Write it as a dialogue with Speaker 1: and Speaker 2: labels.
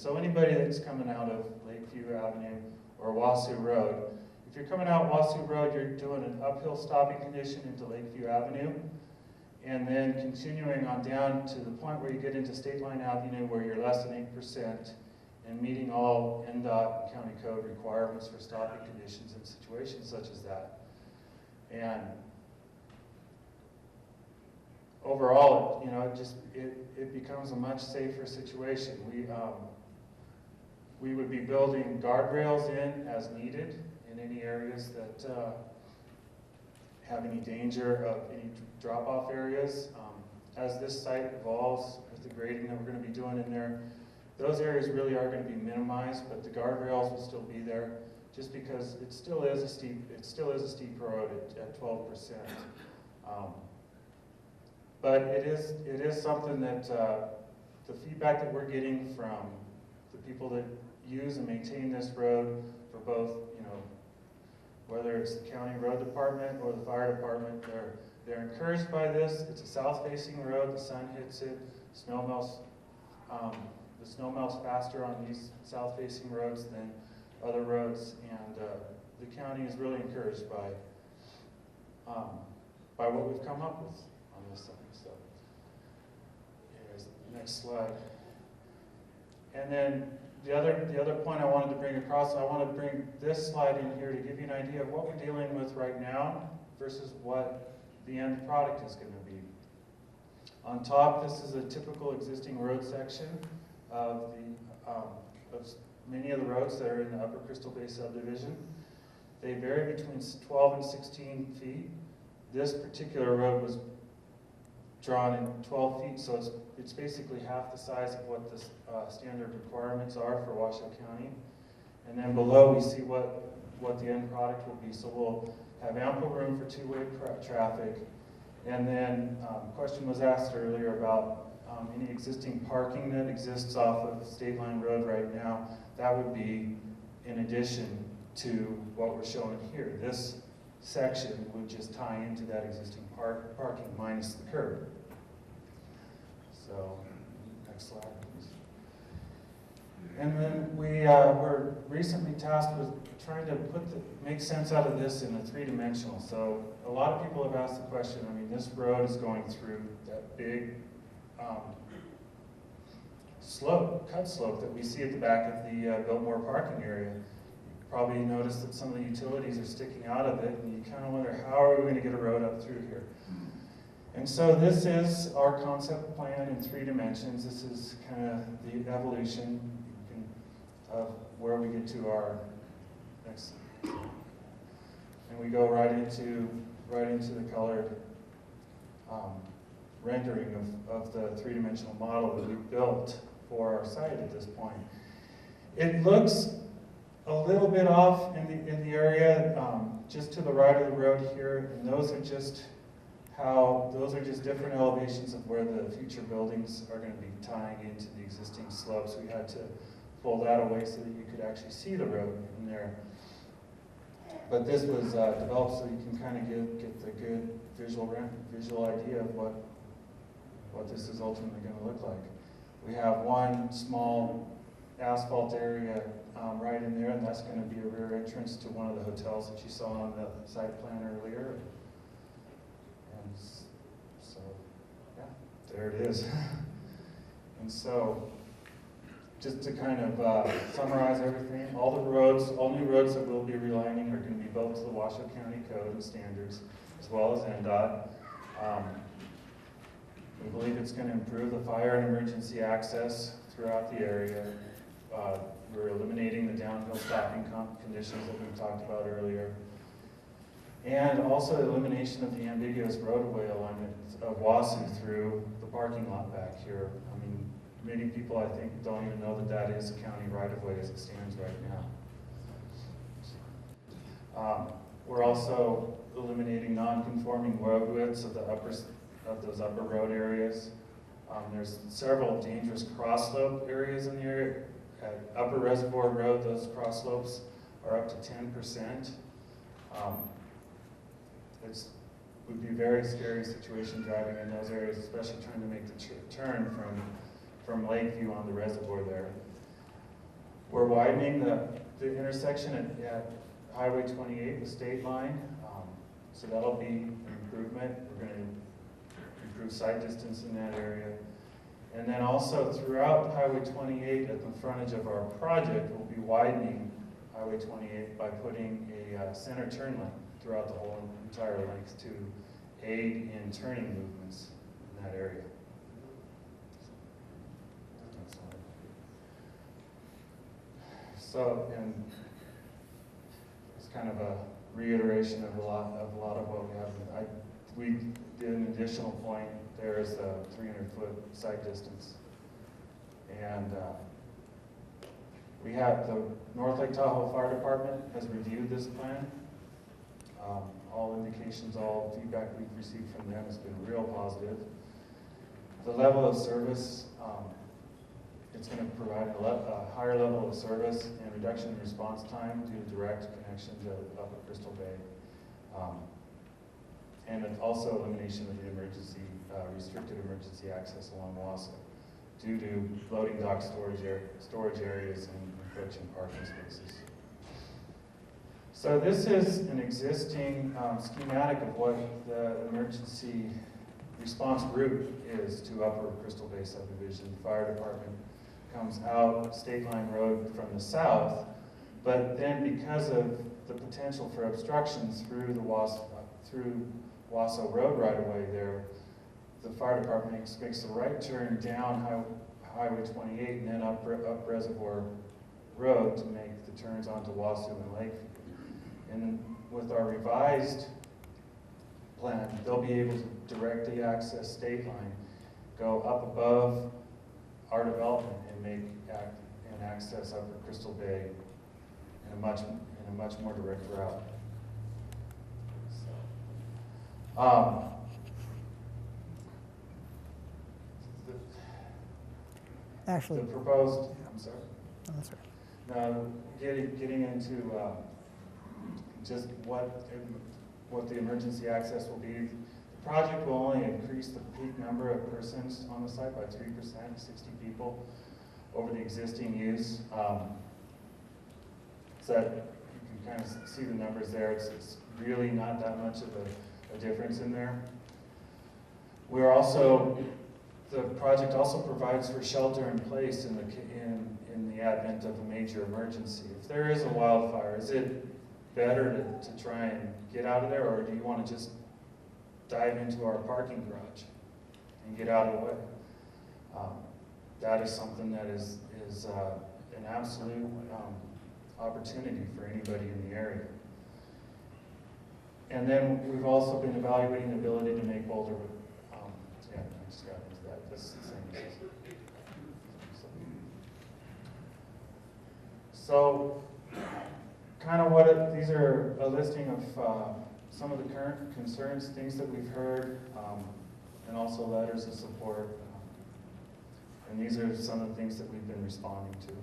Speaker 1: So anybody that's coming out of Lakeview Avenue or Wasu Road, if you're coming out Wasu Road, you're doing an uphill stopping condition into Lakeview Avenue, and then continuing on down to the point where you get into State Line Avenue where you're less than 8% and meeting all NDOT and county code requirements for stopping conditions in situations such as that. And overall, you know, it becomes a much safer situation. We would be building guardrails in as needed in any areas that have any danger of any drop-off areas. As this site evolves with the grading that we're going to be doing in there, those areas really are going to be minimized, but the guardrails will still be there, just because it still is a steep road at 12%. But it is something that the feedback that we're getting from the people that use and maintain this road, for both, you know, whether it's the county road department or the fire department, they're encouraged by this. It's a south-facing road. The sun hits it. Snow melts. The snow melts faster on these south-facing roads than other roads, and the county is really encouraged by what we've come up with on this thing. So here's the next slide. And then the other point I wanted to bring across, I want to bring this slide in here to give you an idea of what we're dealing with right now versus what the end product is going to be. On top, this is a typical existing road section of many of the roads that are in the Upper Crystal Bay subdivision. They vary between 12 and 16 feet. This particular road was drawn in 12 feet, so it's basically half the size of what the standard requirements are for Washoe County. And then below we see what the end product will be. So we'll have ample room for two-way traffic. And then a question was asked earlier about any existing parking that exists off of State Line Road right now. That would be in addition to what we're showing here. This section would just tie into that existing parking minus the curb. So, next slide, please. And then we were recently tasked with trying to make sense out of this in a three-dimensional. So a lot of people have asked the question, I mean, this road is going through that big cut slope that we see at the back of the Biltmore parking area. You probably noticed that some of the utilities are sticking out of it, and you kind of wonder, how are we going to get a road up through here? And so this is our concept plan in 3 dimensions. This is kind of the evolution of where we get to our next. And we go right into the colored rendering of the 3-dimensional model that we built for our site at this point. It looks a little bit off in the area just to the right of the road here, and those are just different elevations of where the future buildings are going to be tying into the existing slopes. We had to pull that away so that you could actually see the road in there. But this was developed so you can kind of get the good visual idea of what this is ultimately going to look like. We have one small asphalt area right in there, and that's going to be a rear entrance to one of the hotels that you saw on the site plan earlier. And so, yeah, there it is. And so, just to kind of summarize everything, all new roads that we'll be relining are going to be built to the Washoe County Code and standards, as well as NDOT. We believe it's going to improve the fire and emergency access throughout the area. We're eliminating the downhill stopping conditions that we talked about earlier. And also elimination of the ambiguous roadway alignment of Wasu through the parking lot back here. I mean, many people, I think, don't even know that that is a county right-of-way as it stands right now. We're also eliminating non-conforming road widths of those upper road areas. There's several dangerous cross slope areas in the area. At Upper Reservoir Road, those cross slopes are up to 10%. It would be a very scary situation driving in those areas, especially trying to make the turn from Lakeview on the reservoir there. We're widening the intersection at Highway 28, the state line, so that'll be an improvement. We're going to improve sight distance in that area. And then also throughout Highway 28 at the frontage of our project, we'll be widening Highway 28 by putting a center turn lane throughout the whole entire length to aid in turning movements in that area. So, and it's kind of a reiteration of a lot of what we have. We did an additional point. There is a 300-foot sight distance, and we have the North Lake Tahoe Fire Department has reviewed this plan. All indications, all feedback we've received from them has been real positive. The level of service, it's going to provide a higher level of service and reduction in response time due to direct connection to Upper Crystal Bay. And also elimination of the restricted emergency access along Wausau due to loading dock storage areas and encroaching parking spaces. So this is an existing schematic of what the emergency response route is to Upper Crystal Bay subdivision. The fire department comes out State Line Road from the south, but then because of the potential for obstructions through the Wausau Road right away there, the fire department makes the right turn down Highway 28 and then up Reservoir Road to make the turns onto Wausau and Lakeview. And with our revised plan, they'll be able to directly access State Line, go up above our development and access Upper Crystal Bay in a much more direct route.
Speaker 2: Actually,
Speaker 1: the proposed. I'm sorry.
Speaker 2: Oh, that's right.
Speaker 1: Now, getting into just what the emergency access will be. The project will only increase the peak number of persons on the site by 3%, 60 people over the existing use. So that you can kind of see the numbers there. It's really not that much of a difference in there. We're also, the project also provides for shelter in place in the advent of a major emergency. If there is a wildfire, is it better to try and get out of there, or do you want to just dive into our parking garage and get out of the way? That is something that is an absolute opportunity for anybody in the area. And then we've also been evaluating the ability to make Boulder. Yeah, I just got into that. That's the same. So, kind of these are a listing of some of the current concerns, things that we've heard, and also letters of support. And these are some of the things that we've been responding to.